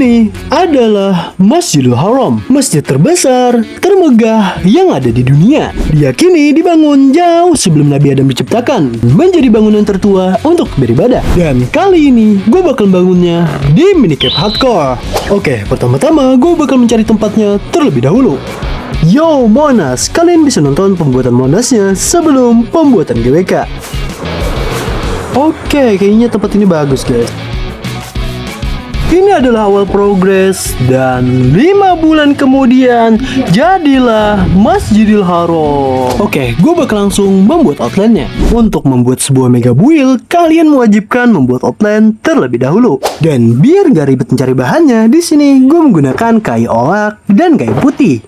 Ini adalah Masjidil Haram, masjid terbesar, termegah yang ada di dunia. Diyakini dibangun jauh sebelum Nabi Adam diciptakan, menjadi bangunan tertua untuk beribadah. Dan kali ini gue bakal bangunnya di minicap hardcore. Oke, pertama-tama gue bakal mencari tempatnya terlebih dahulu. Yo Monas, kalian bisa nonton pembuatan Monasnya sebelum pembuatan GWK. Oke, kayaknya tempat ini bagus guys. Ini adalah awal progres dan 5 bulan kemudian jadilah Masjidil Haram. Oke, gue bakal langsung membuat outline-nya. Untuk membuat sebuah mega build, kalian mewajibkan membuat outline terlebih dahulu. Dan biar gak ribet mencari bahannya, di sini gue menggunakan kayu oak dan kayu putih.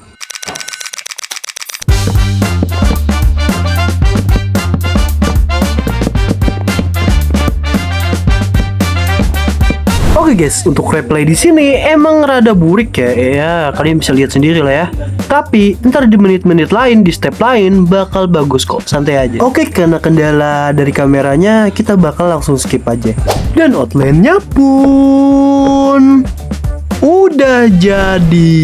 Oke guys, untuk replay di sini emang rada burik ya. Ya, kalian bisa lihat sendiri lah ya. Tapi ntar di menit-menit lain, di step lain bakal bagus kok, santai aja. Oke, karena kendala dari kameranya, kita bakal langsung skip aja. Dan outline-nya pun udah jadi.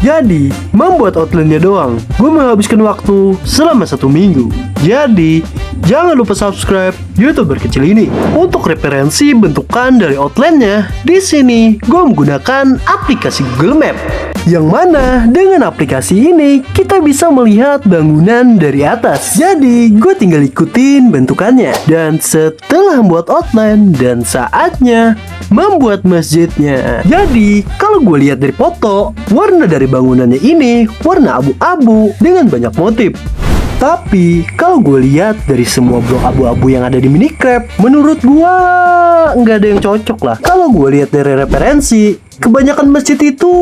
Jadi, membuat outline-nya doang, gue menghabiskan waktu selama 1 minggu. Jadi, jangan lupa subscribe YouTuber kecil ini. Untuk referensi bentukan dari outline-nya, di sini gue menggunakan aplikasi Google Map. Yang mana dengan aplikasi ini kita bisa melihat bangunan dari atas. Jadi gue tinggal ikutin bentukannya. Dan setelah membuat outline dan saatnya membuat masjidnya. Jadi kalau gue lihat dari foto, warna dari bangunannya ini warna abu-abu dengan banyak motif. Tapi kalau gue lihat dari semua blok abu-abu yang ada di Minecraft, menurut gue nggak ada yang cocok lah. Kalau gue lihat dari referensi, kebanyakan masjid itu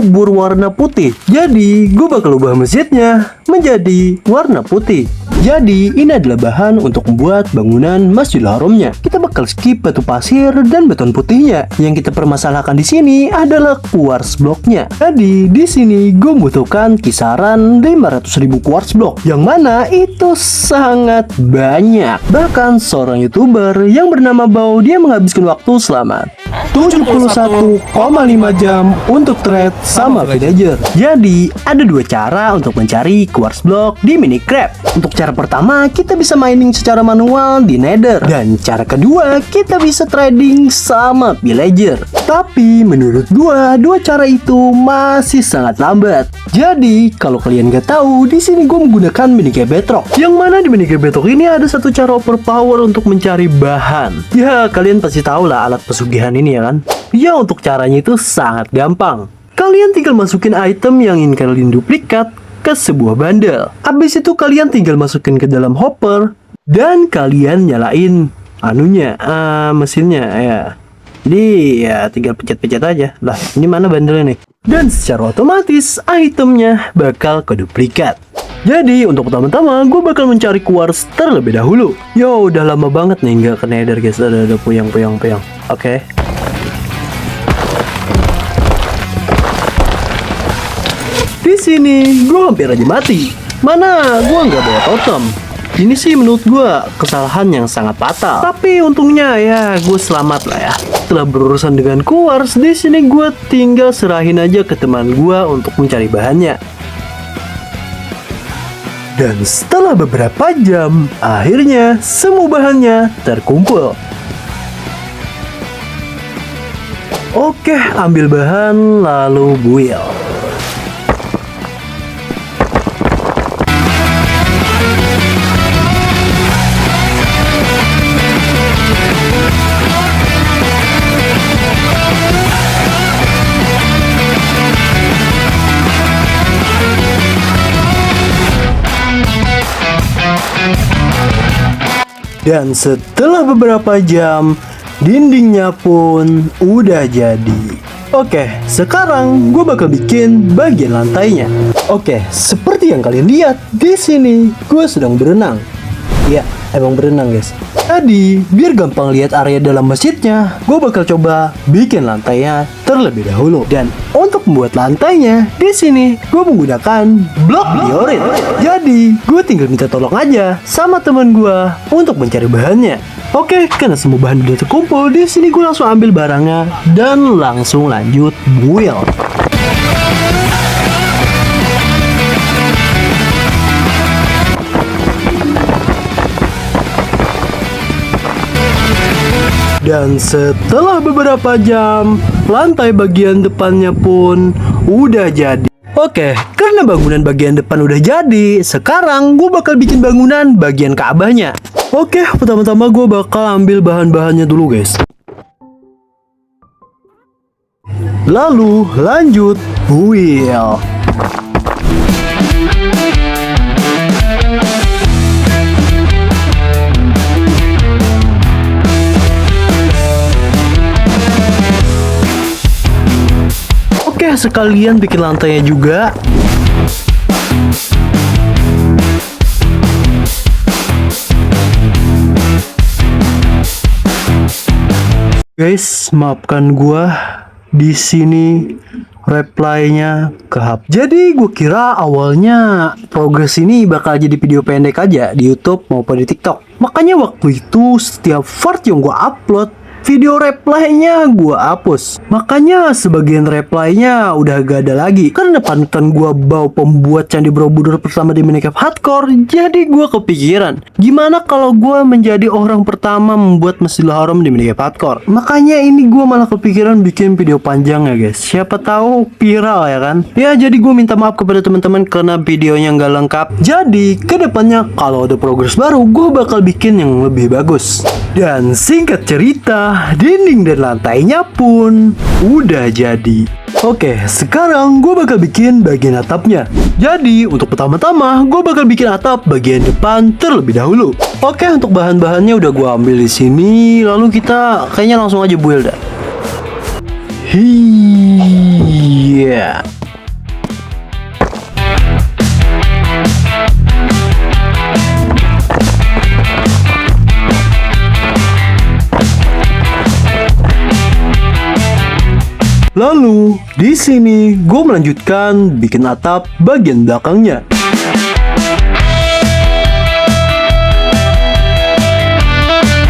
berwarna putih. Jadi gue bakal ubah masjidnya menjadi warna putih. Jadi ini adalah bahan untuk membuat bangunan Masjidil Haramnya. Kita bakal skip batu pasir dan beton putihnya. Yang kita permasalahkan di sini adalah quartz blocknya. Jadi di sini gue membutuhkan kisaran 500.000 quartz block, yang mana itu sangat banyak. Bahkan seorang YouTuber yang bernama Bao, dia menghabiskan waktu selama 71,5 jam untuk trade sama villager. Jadi ada 2 cara untuk mencari quartz block di Minecraft. Untuk cara pertama, kita bisa mining secara manual di Nether. Dan cara kedua, kita bisa trading sama villager. Tapi menurut gua, 2 cara itu masih sangat lambat. Jadi kalau kalian gak tahu, di sini gue menggunakan minicap bedrock. Yang mana di minicap bedrock ini ada satu cara overpower untuk mencari bahan. Ya, kalian pasti tahu lah alat pesugihan ini ya kan. Ya, untuk caranya itu sangat gampang. Kalian tinggal masukin item yang ingin kalian duplikat ke sebuah bundle. Habis itu kalian tinggal masukin ke dalam hopper dan kalian nyalain mesinnya ya. Jadi ya tinggal pencet-pencet aja. Lah, ini mana bandelnya nih? Dan secara otomatis itemnya bakal keduplikat. Jadi untuk pertama-tama gue bakal mencari quartz terlebih dahulu. Yo, udah lama banget nih nggak ke Nether guys. Ada puyang. Oke. Di sini gue hampir aja mati. Mana gue nggak bawa totem. Ini sih menurut gue kesalahan yang sangat fatal. Tapi untungnya ya gue selamat lah ya. Setelah berurusan dengan quartz, di sini gue tinggal serahin aja ke teman gue untuk mencari bahannya. Dan setelah beberapa jam, akhirnya semua bahannya terkumpul. Oke, ambil bahan lalu build. Dan setelah beberapa jam, dindingnya pun udah jadi. Oke, sekarang gue bakal bikin bagian lantainya. Oke, seperti yang kalian lihat, di sini gue sedang berenang. Ya, emang berenang guys. Jadi, biar gampang lihat area dalam masjidnya, gue bakal coba bikin lantainya terlebih dahulu. Dan untuk membuat lantainya, di sini gue menggunakan blok diorit. Jadi, gue tinggal minta tolong aja sama teman gue untuk mencari bahannya. Oke, karena semua bahan udah terkumpul, di sini gue langsung ambil barangnya dan langsung lanjut build. Dan setelah beberapa jam, lantai bagian depannya pun udah jadi. Oke, karena bangunan bagian depan udah jadi, sekarang gue bakal bikin bangunan bagian Ka'bahnya. Oke, pertama-tama gue bakal ambil bahan-bahannya dulu guys. Lalu lanjut build. Oke, sekalian bikin lantainya juga. Guys, maafkan gua di sini reply-nya kehap. Jadi gue kira awalnya progres ini bakal jadi video pendek aja di YouTube maupun di TikTok. Makanya waktu itu setiap part yang gue upload, video reply-nya gue hapus. Makanya sebagian reply-nya udah gak ada lagi. Karena panutan gue bawa pembuat Candi Borobudur pertama di Minecraft Hardcore. Jadi gue kepikiran, gimana kalau gue menjadi orang pertama membuat Masjidil Haram di Minecraft Hardcore. Makanya ini gue malah kepikiran bikin video panjang ya guys. Siapa tahu viral ya kan. Ya jadi gue minta maaf kepada teman-teman karena videonya nggak lengkap. Jadi kedepannya kalau ada progres baru, gue bakal bikin yang lebih bagus. Dan singkat cerita, dinding dan lantainya pun udah jadi. Oke, sekarang gue bakal bikin bagian atapnya. Jadi, untuk pertama-tama, gue bakal bikin atap bagian depan terlebih dahulu. Oke, untuk bahan-bahannya udah gue ambil di sini. Lalu kita kayaknya langsung aja build dah. Hiya. Lalu, di sini gue melanjutkan bikin atap bagian belakangnya.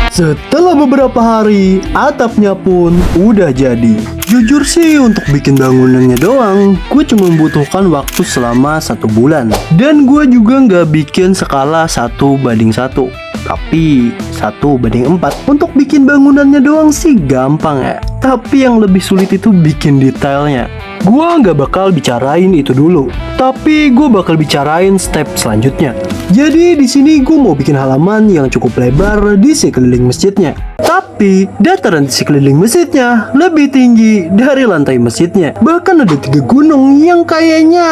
Setelah beberapa hari, atapnya pun udah jadi. Jujur sih, untuk bikin bangunannya doang, gue cuma membutuhkan waktu selama 1 bulan. Dan gue juga nggak bikin skala 1:1, tapi 1:4. Untuk bikin bangunannya doang sih gampang ya. Tapi yang lebih sulit itu bikin detailnya. Gua nggak bakal bicarain itu dulu, tapi gue bakal bicarain step selanjutnya. Jadi di sini gue mau bikin halaman yang cukup lebar di sekeliling masjidnya. Tapi dataran di sekeliling masjidnya lebih tinggi dari lantai masjidnya. Bahkan ada 3 gunung yang kayaknya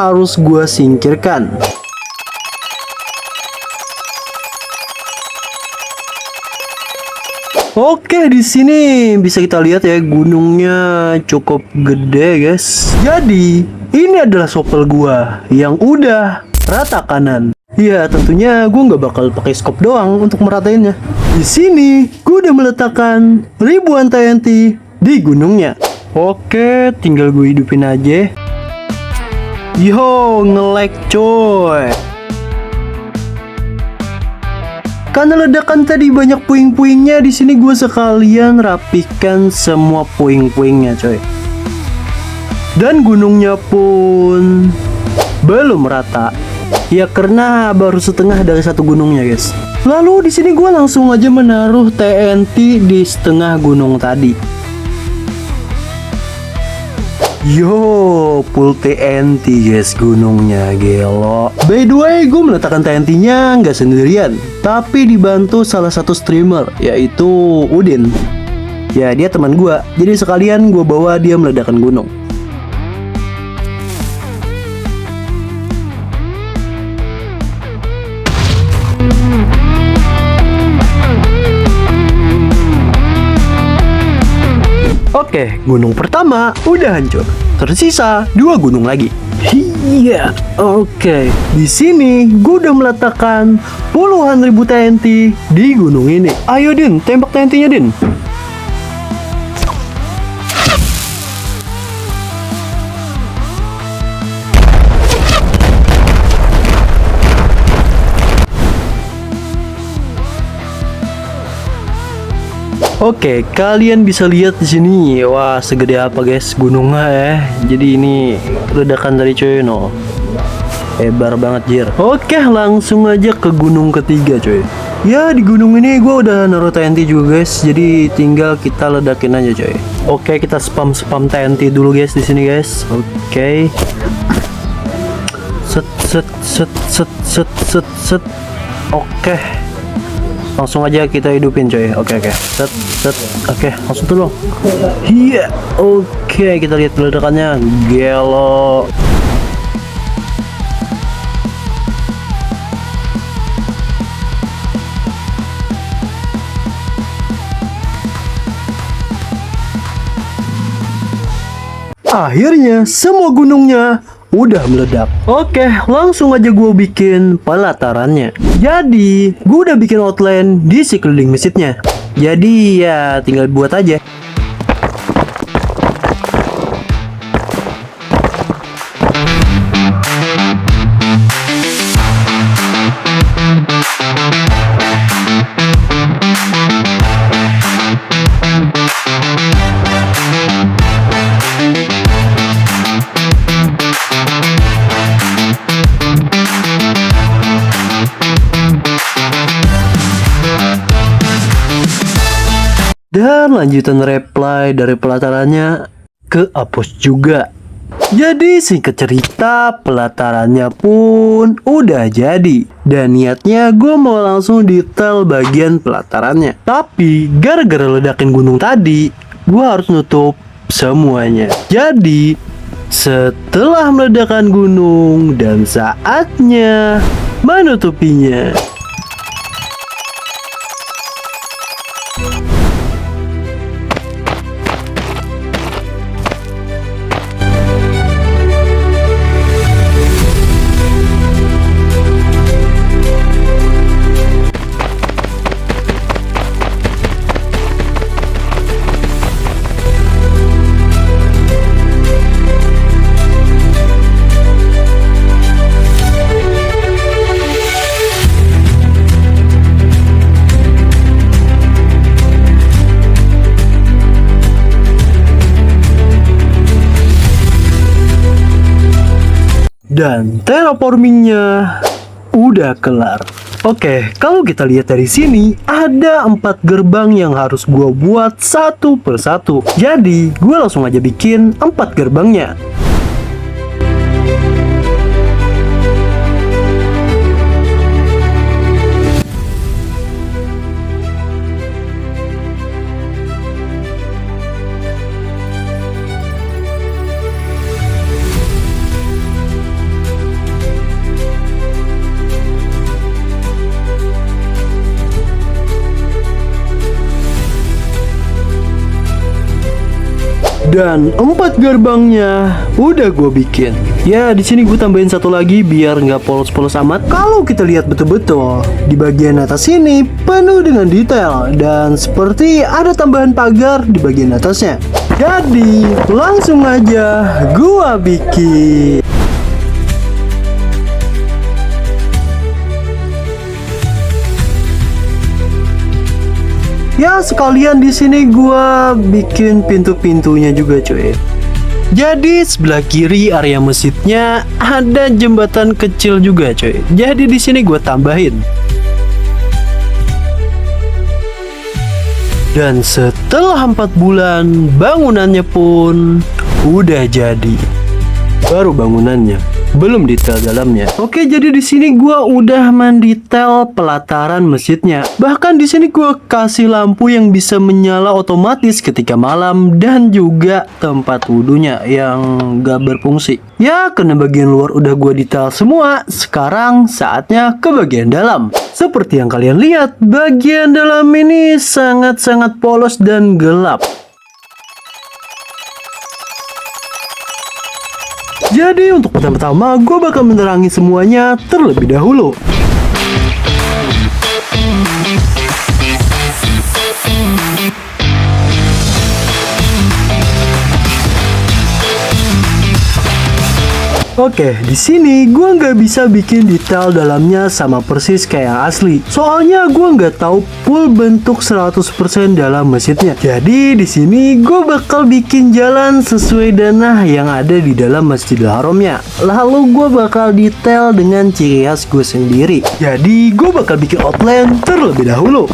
harus gue singkirkan. Oke, di sini bisa kita lihat ya, gunungnya cukup gede guys. Jadi ini adalah sopel gua yang udah rata kanan. Ya tentunya gua nggak bakal pakai scope doang untuk meratainnya. Di sini gua udah meletakkan ribuan TNT di gunungnya. Oke, tinggal gue hidupin aja. Yo, nge-lag coy. Karena ledakan tadi banyak puing-puingnya, di sini gue sekalian rapikan semua puing-puingnya, coy. Dan gunungnya pun belum rata. Ya karena baru setengah dari 1 gunungnya, guys. Lalu di sini gue langsung aja menaruh TNT di setengah gunung tadi. Yo, full TNT guys gunungnya, gelo. By the way, gue meletakkan TNT-nya nggak sendirian, tapi dibantu salah satu streamer, yaitu Udin. Ya, dia teman gue, jadi sekalian gue bawa dia meledakkan gunung. Oke, gunung pertama udah hancur. Tersisa 2 gunung lagi. Iya, oke. Di sini gue udah meletakkan puluhan ribu TNT di gunung ini. Ayo Din, tembak TNT-nya Din. Oke, kalian bisa lihat di sini. Wah, segede apa guys gunungnya ya. Jadi ini ledakan dari coy no. Hebar banget jir. Oke, langsung aja ke gunung ketiga coy. Ya, di gunung ini gue udah naruh TNT juga guys. Jadi tinggal kita ledakin aja coy. Oke, kita spam TNT dulu guys di sini guys. Oke. Set. Oke. Langsung aja kita hidupin coy. Oke. Set. Oke, langsung dulu. Iya. Oke, kita lihat ledakannya. Gelo. Akhirnya semua gunungnya udah meledak. Oke, langsung aja gue bikin pelatarannya. Jadi, gue udah bikin outline di sekeliling masjidnya. Jadi ya tinggal buat aja. Dan lanjutan reply dari pelatarannya ke hapus juga. Jadi singkat cerita, pelatarannya pun udah jadi. Dan niatnya gue mau langsung detail bagian pelatarannya. Tapi gara-gara ledakin gunung tadi, gue harus nutup semuanya. Jadi setelah meledakan gunung dan saatnya menutupinya. Dan terraformingnya udah kelar. Oke, kalau kita lihat dari sini, ada 4 gerbang yang harus gua buat satu persatu. Jadi, gua langsung aja bikin 4 gerbangnya. Dan 4 gerbangnya udah gue bikin. Ya, di sini gue tambahin satu lagi biar nggak polos-polos amat. Kalau kita lihat betul-betul di bagian atas ini penuh dengan detail dan seperti ada tambahan pagar di bagian atasnya. Jadi langsung aja gue bikin. Ya, sekalian di sini gua bikin pintu-pintunya juga, cuy. Jadi sebelah kiri area masjidnya ada jembatan kecil juga, cuy. Jadi di sini gua tambahin. Dan setelah 4 bulan, bangunannya pun udah jadi. Baru bangunannya, belum detail dalamnya. Oke, jadi di sini gua udah mendetail pelataran masjidnya. Bahkan di sini gua kasih lampu yang bisa menyala otomatis ketika malam dan juga tempat wudhunya yang gak berfungsi. Ya, karena bagian luar udah gua detail semua. Sekarang saatnya ke bagian dalam. Seperti yang kalian lihat, bagian dalam ini sangat-sangat polos dan gelap. Jadi untuk pertama-tama gue bakal menerangi semuanya terlebih dahulu. Oke, di sini gue nggak bisa bikin detail dalamnya sama persis kayak yang asli. Soalnya gue nggak tahu full bentuk 100% dalam masjidnya. Jadi di sini gue bakal bikin jalan sesuai danah yang ada di dalam Masjidil Haramnya. Lalu gue bakal detail dengan ciri khas gue sendiri. Jadi gue bakal bikin outline terlebih dahulu.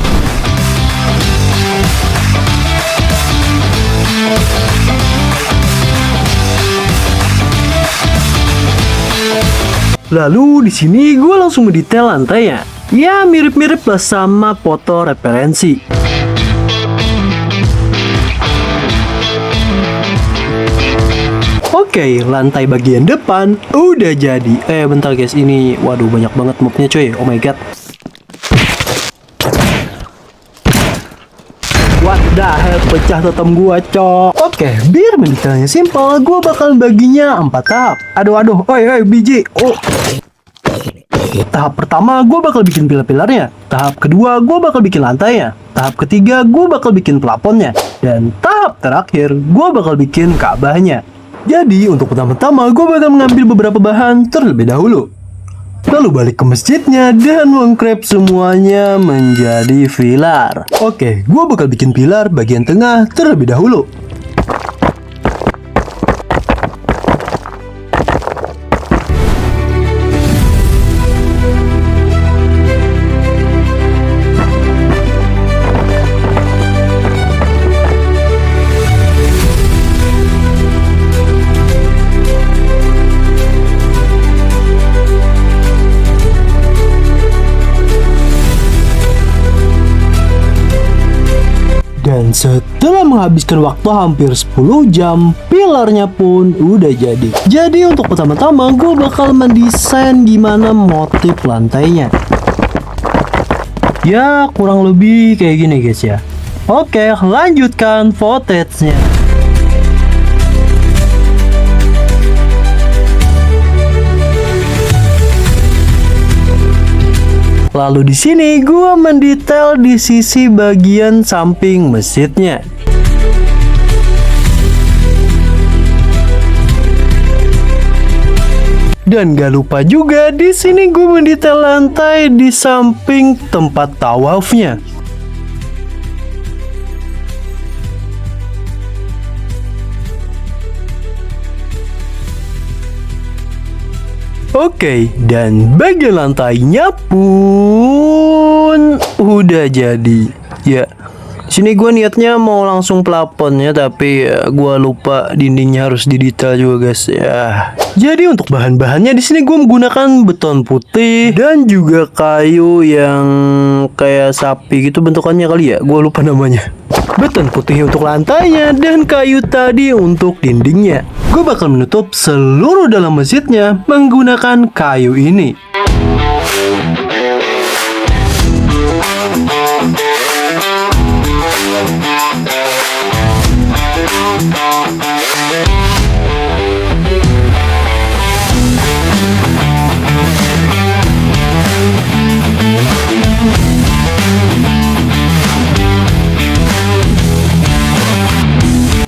Lalu di sini gue langsung mendetail lantainya. Ya mirip-mirip lah sama foto referensi. Oke, lantai bagian depan udah jadi. Bentar guys, ini waduh banyak banget mobnya coy. Oh my god. What the hell, pecah totem gua, cok. Oke, biar mendetailnya simpel, gua bakal baginya 4 tahap. Aduh, oi, biji. Oh. Tahap pertama, gua bakal bikin pilar-pilarnya. Tahap kedua, gua bakal bikin lantainya. Tahap ketiga, gua bakal bikin plafonnya. Dan tahap terakhir, gua bakal bikin Ka'bahnya. Jadi, untuk pertama-tama, gua bakal mengambil beberapa bahan terlebih dahulu. Lalu balik ke masjidnya dan mengcrap semuanya menjadi pilar. Oke, gua bakal bikin pilar bagian tengah terlebih dahulu. Dan setelah menghabiskan waktu hampir 10 jam, pilarnya pun udah jadi. Jadi untuk pertama-tama gue bakal mendesain gimana motif lantainya. Ya kurang lebih kayak gini guys ya. Oke, lanjutkan footage-nya. Lalu di sini gua mendetail di sisi bagian samping masjidnya. Dan gak lupa juga di sini gue mendetail lantai di samping tempat tawafnya. Oke, dan bagian lantainya pun udah jadi. Ya, sini gue niatnya mau langsung plafonnya, tapi ya gue lupa dindingnya harus didetail juga guys ya. Jadi untuk bahan-bahannya di sini gue menggunakan beton putih dan juga kayu yang kayak sapi gitu bentukannya kali ya. Gue lupa namanya. Beton putih untuk lantainya dan kayu tadi untuk dindingnya. Gue bakal menutup seluruh dalam masjidnya menggunakan kayu ini.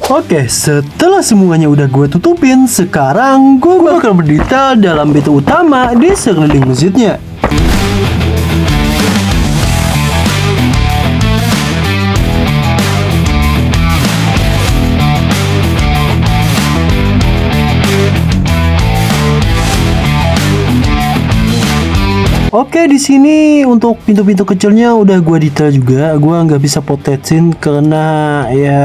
Oke, setelah semuanya udah gue tutupin, sekarang gue bakal berdetail dalam pintu utama di sekeliling masjidnya. Oke, di sini untuk pintu-pintu kecilnya udah gua detail juga. Gua nggak bisa potensin karena ya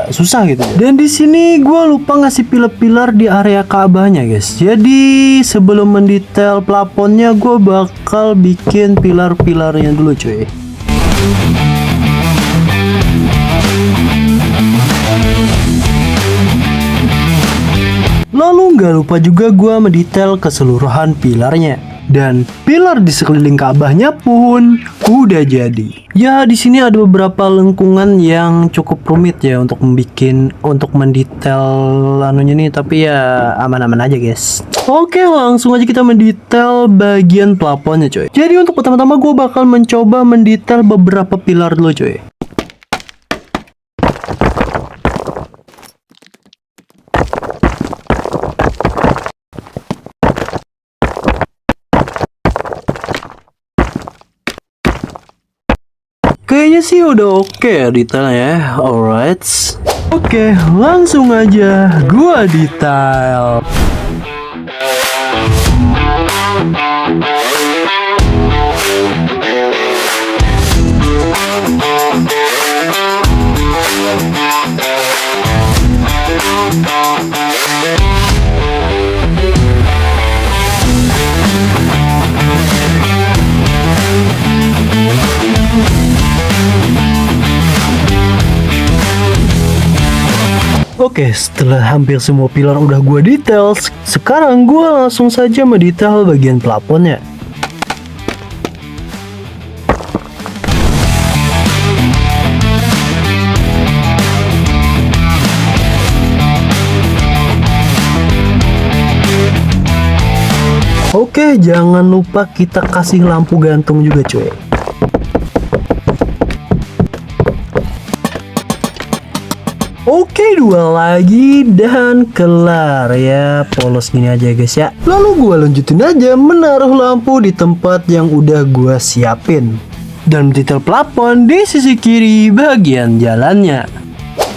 susah gitu. Dan di sini gua lupa ngasih pilar-pilar di area Ka'bahnya, guys. Jadi sebelum mendetail plafonnya, gua bakal bikin pilar-pilarnya dulu, cuy. Lalu nggak lupa juga gua mendetail keseluruhan pilarnya. Dan pilar di sekeliling Ka'bahnya pun udah jadi. Ya, di sini ada beberapa lengkungan yang cukup rumit ya untuk mendetail anunya nih, tapi ya aman-aman aja, guys. Oke, langsung aja kita mendetail bagian plafonnya, coy. Jadi untuk pertama-tama gue bakal mencoba mendetail beberapa pilar dulu, coy. kayaknya sih udah oke ya detailnya ya. Alright. Oke, langsung aja gua detail. Oke, setelah hampir semua pilar udah gua detail, sekarang gua langsung saja mendetail bagian plafonnya. Oke, jangan lupa kita kasih lampu gantung juga cuy. Oke, 2 lagi dan kelar ya. Polos gini aja guys ya. Lalu gua lanjutin aja menaruh lampu di tempat yang udah gua siapin. Dan detail plafon di sisi kiri bagian jalannya.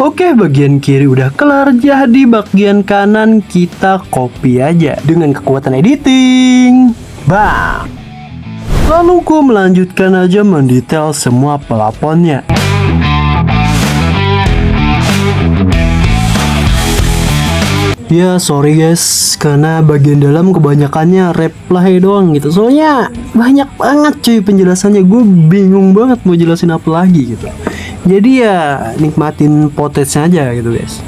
Oke, bagian kiri udah kelar, jadi bagian kanan kita copy aja dengan kekuatan editing. Bang. Lalu gua melanjutkan aja mendetail semua plafonnya. Ya sorry guys, karena bagian dalam kebanyakannya reply doang gitu. Soalnya banyak banget cuy penjelasannya, gue bingung banget mau jelasin apa lagi gitu. Jadi ya nikmatin footage aja gitu guys.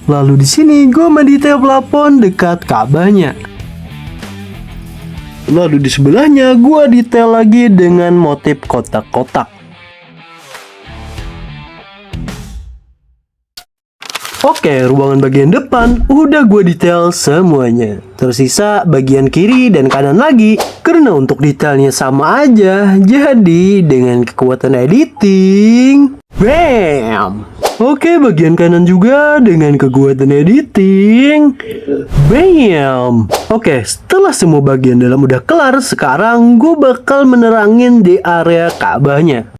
Lalu di sini gue mendetail plafon dekat Ka'bahnya. Lalu di sebelahnya gua detail lagi dengan motif kotak-kotak. Oke, ruangan bagian depan udah gua detail semuanya. Tersisa bagian kiri dan kanan lagi. Karena untuk detailnya sama aja, jadi dengan kekuatan editing, bam! Oke, bagian kanan juga dengan kekuatan editing, bam! Oke, setelah semua bagian dalam udah kelar, sekarang gue bakal menerangin di area Ka'bahnya.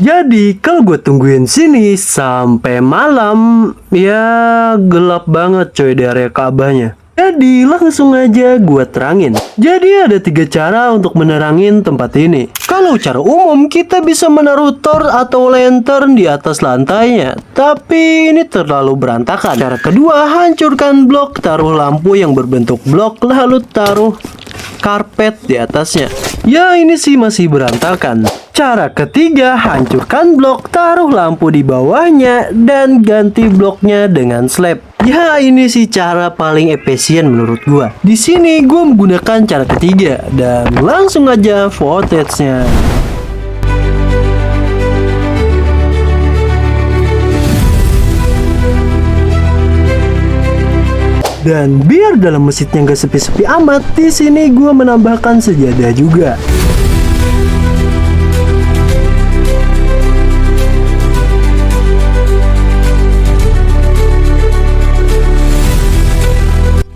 Jadi, kalau gue tungguin sini sampai malam, ya gelap banget coy di area Ka'bahnya. Jadi langsung aja gue terangin. Jadi ada 3 cara untuk menerangin tempat ini. Kalau cara umum kita bisa menaruh tor atau lantern di atas lantainya, tapi ini terlalu berantakan. Cara kedua, hancurkan blok, taruh lampu yang berbentuk blok, lalu taruh karpet di atasnya. Ya ini sih masih berantakan. Cara ketiga, hancurkan blok, taruh lampu di bawahnya, dan ganti bloknya dengan slab. Ya ini sih cara paling efisien menurut gua. Di sini gua menggunakan cara ketiga dan langsung aja footage-nya. Dan biar dalam masjidnya nggak sepi-sepi amat, di sini gua menambahkan sejadah juga.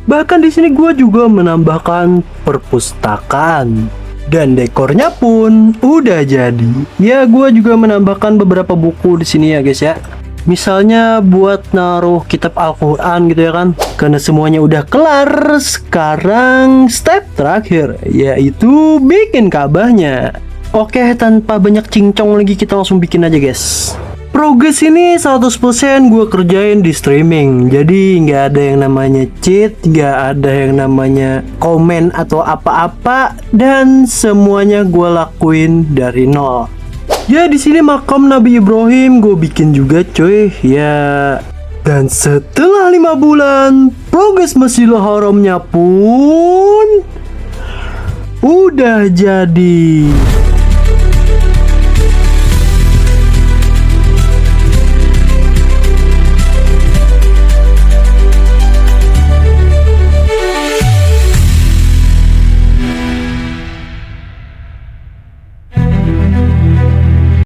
Bahkan di sini gue juga menambahkan perpustakaan dan dekornya pun udah jadi. Ya gue juga menambahkan beberapa buku di sini ya guys ya. Misalnya buat naruh kitab Al-Quran gitu ya kan. Karena semuanya udah kelar, sekarang step terakhir yaitu bikin Ka'bahnya. Oke, tanpa banyak cincong lagi kita langsung bikin aja guys. Progres ini 100% gue kerjain di streaming. Jadi nggak ada yang namanya cheat, nggak ada yang namanya komen atau apa-apa, dan semuanya gue lakuin dari nol. Ya di sini makam Nabi Ibrahim gue bikin juga cuy ya. Dan setelah 5 bulan, progres Masjidil Haramnya pun udah jadi.